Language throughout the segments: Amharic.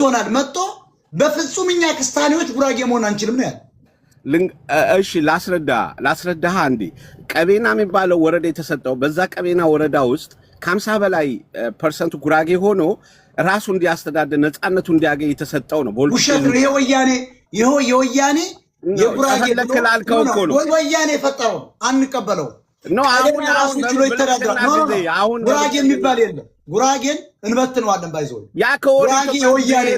ሆናል መጥቶ በፍጹምኛ ክርስቲያኖች ጉራጌ መሆን አንችልም ነው ያለው። እሺ ላስረዳህ አንዴ። ቀቤና የሚባለው ወረዳ የተሰጠው በዛ ቀቤና ወረዳ ውስጥ ከ50 በላይ ፐርሰንት ጉራጌ ሆኖ ራሱ እንዲያስተዳድር ነፃነቱ እንዲያገኝ የተሰጠው ነው። ውሸት ነው። ይሄ የወያኔ የጉራጌ ለከላልከው እኮ ነው ወያኔ የፈጠረው አንቀበለው ነው። አሁን ብሎ ይተዳደራል። ጉራጌ የሚባል የለም። ጉራጌን እንበትነዋለን ባይዘው ያ ከወራጌ የወያኔ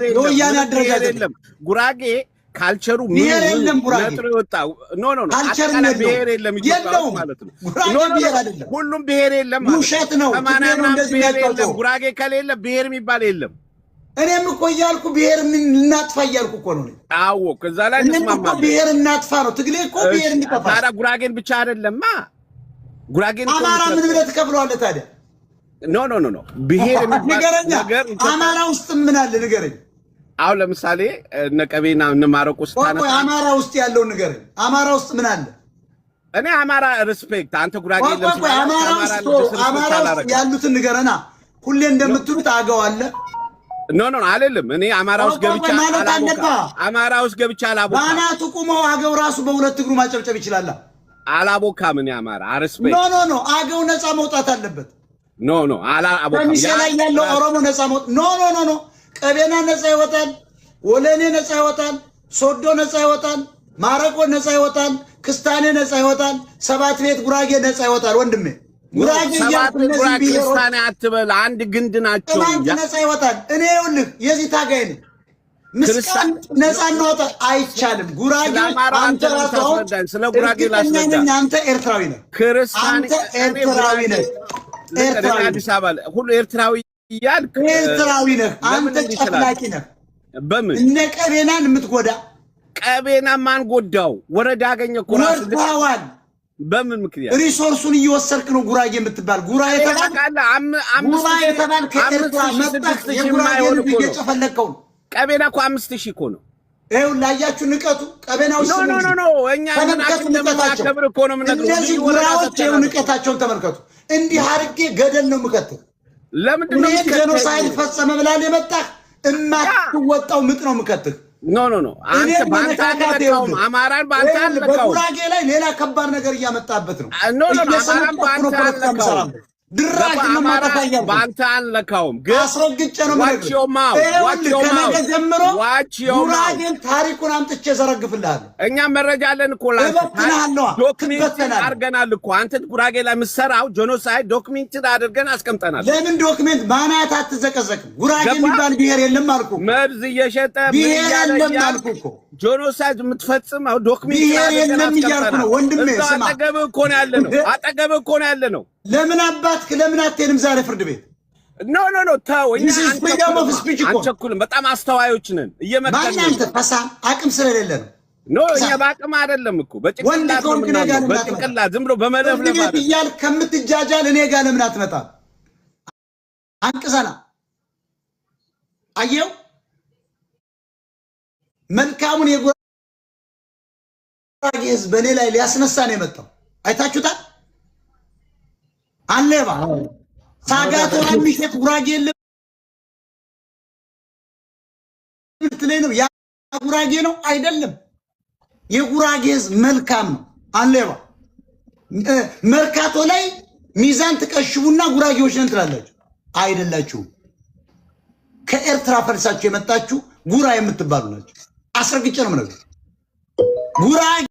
አደረጃጀት የለም። ጉራጌ ካልቸሩ ብሔር የለም። ጉራጌ ነጥሮ ይወጣው ኖ ካልቸር ብሔር የለም ኢትዮጵያ ማለት ነው። ሁሉም ብሔር የለም ማለት ውሸት ነው። ብሔር የለም። ጉራጌ ከሌለ ብሔር የሚባል የለም። እኔም እኮ እያልኩ ብሔር ምን እናጥፋ እያልኩ እኮ ነው። አዎ ከዛ ላይ ተስማማን። ብሔር እናጥፋ ነው ትግሌ እኮ ብሔር እንዲጠፋ። ታዲያ ጉራጌን ብቻ አይደለማ። ጉራጌን አማራ ምን ብለህ ትከፍለዋለህ ታዲያ? ኖ ብሔር የሚባል ነገር አማራ ውስጥ ምን አለ ንገረኝ። አሁን ለምሳሌ ነቀቤና ማረቆስ ታና አማራ ውስጥ ያለው ንገረኝ። አማራ ውስጥ ምን አለ? እኔ አማራ ሪስፔክት አንተ ጉራጌ አማራ ውስጥ ያሉትን ንገረና። ሁሌ እንደምትሉት አገው አለ። ኖ አይደለም። እኔ አማራ ውስጥ ገብቻ አላቦካ ባናቱ ቁመው አገው ራሱ በሁለት እግሩ ማጨብጨብ ይችላል። አላቦካ ምን አማራ ሪስፔክት ኖ አገው ነፃ መውጣት አለበት። ኖ አላቦካ ከሚሴ ላይ ያለው ኦሮሞ ነፃ መውጣት ኖ ቀቤና ነፃ ይወጣል። ወለኔ ነፃ ይወጣል። ሶዶ ነፃ ይወጣል። ማረቆ ነፃ ይወጣል። ክስታኔ ነፃ ይወጣል። ሰባት ቤት ጉራጌ ነፃ ይወጣል። ወንድሜ ጉራጌ ክርስቲያን አትበል። አንድ ግንድ ናቸው። ነፃ ይወጣል። እኔ ይኸውልህ የዚህ ታጋይ ነኝ። ምስቃን ነፃ እናወጣ አይቻልም። ጉራጌ አንተ ራስህ ስለ ጉራጌ ላስረዳ። አንተ ኤርትራዊ ነህ። አንተ ኤርትራዊ ነህ። አዲስ አበባ ሁሉ ኤርትራዊ ያልክ ኤርትራዊ ነህ። አንተ ጨፍላቂ ነህ። በምን እነ ቀቤናን የምትጎዳ? ቀቤና ማን ጎዳው? ወረዳ አገኘ እኮ ራሱ ወርዳዋል። በምን ምክንያት? ሪሶርሱን እየወሰድክ ነው። ጉራጌ የምትባል ጉራጌ የተባል ከኤርትራ መጣህ። የጉራጌ ልጅ እየጨፈለከው ነው። ቀቤና እኮ 5000 እኮ ነው። ይኸው ላያችሁ ንቀቱ። ቀቤና ውስጥ ኖ እኛ እንደምናከብር እኮ ነው የምነግርህ። እነዚህ ጉራዎች ይኸው ንቀታቸውን ተመልከቱ። እንዲህ አድርጌ ገደል ነው የምከትህ። ለምንድን ነው ጄኖሳይድ ፈጸመ ብላል የመጣህ? እማትወጣው ምጥ ነው የምከትህ። ኖ አንተ ባንተ አልለካውም። አማራን ባንተ አልለካውም። በጉራጌ ላይ ሌላ ከባድ ነገር እያመጣበት ነው። አማራን ባንተ አልለካውም። ድራሽ ነው ማጣታያው። ባንተ አልለካውም። ግን አስረግጬ ነው ከነገ ጀምሮ ጉራጌን ታሪኩን አምጥቼ ዘረግፍልሃለሁ። እኛ መረጃ አለን እኮ ዶክሜንት አድርገናል እኮ። አንተ ጉራጌ ላይ የምትሰራው ጄኖሳይድ ዶክሜንት አድርገን አስቀምጠናል። ለምን ዶክሜንት ባናት አትዘቀዘቅም? ጉራጌ የሚባል ብሔር የለም አልኩ። መርዝ እየሸጠ ብሔር የለም አልኩ እኮ። ጄኖሳይድ የምትፈጽመው ዶክሜንት ብሔር የለም እያልኩ ነው ወንድሜ። ስማ አጠገብህ እኮ ነው ያለ ነው። ለምን አባትክ ለምን አትሄድም ዛሬ ፍርድ ቤት? ኖ ተው። እኛ አንቸኩልም። በጣም አስተዋዮች ነን። እየመከርን አንተ ፈሳ አቅም ስለሌለ ነው። እኛ በአቅም አይደለም እኮ በጭንቅላት ዝም ብሎ በመለፍለፍ እያልክ ከምትጃጃል እኔ ጋር ለምን አትመጣም? አንቅሰና አየው መልካሙን የጉራጌ ሕዝብ በእኔ ላይ ሊያስነሳ ነው የመጣው። አይታችሁታል። አለባ ሳጋቶ የሚሸጥ ጉራጌ የለም ትለኝ ነው። ያ ጉራጌ ነው አይደለም። የጉራጌ ሕዝብ መልካም ነው። አለባ መርካቶ ላይ ሚዛን ትቀሽቡና ጉራጌዎች ነን ትላላችሁ። አይደላችሁም። ከኤርትራ ፈልሳችሁ የመጣችሁ ጉራ የምትባሉ ናችሁ። አስረግጬ ነው የምነግርህ ጉራጌ